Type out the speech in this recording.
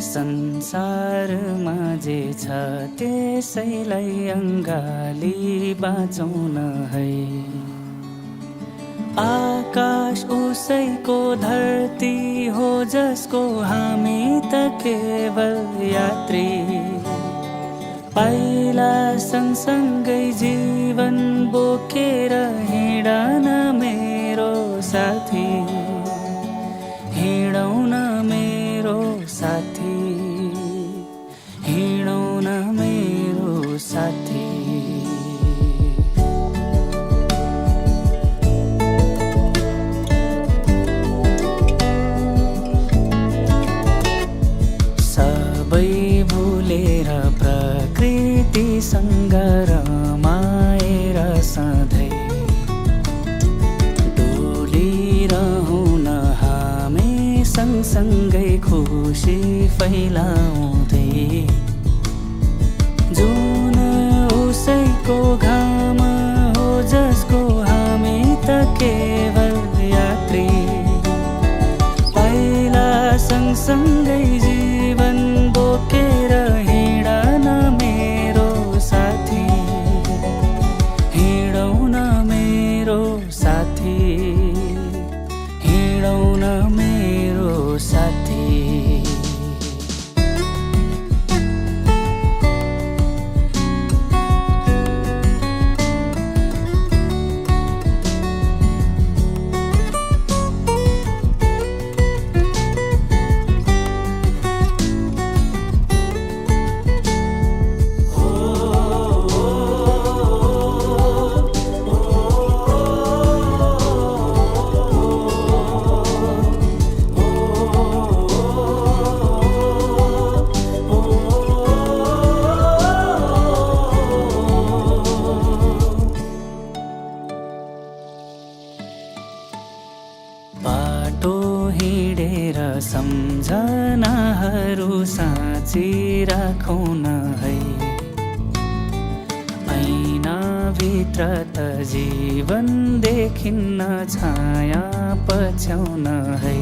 संसारमा जे छ त्यसैलाई अङ्गाली बाँचौन है। आकाश उसैको धरती हो जसको हामी त केवल यात्री। पाइला सँगसँगै जीवन बोकेर हिँडन मेरो साथी, हिँडौँ न मेरो साथी, हिँडौँ न मेरो साथी। सबै भुलेर प्रकृतिसँग रमाएर सधैँ डोलिरहौँ न हामी सँगसँगै खुसी फैलाउँदै। जुन उसैको घाम हो जसको हामी त केवल यात्री। पाइला सँगसँगै जीवन बोकेर हिँडन मेरो साथी, हिँडौँ न मेरो साथी, हिँडौँ न मेरो साथी। बाटो हिँडेर सम्झनाहरू साँची राखौँ न है। ऐनाभित्र त जीवन देखिन्न छाया पछ्याउन है।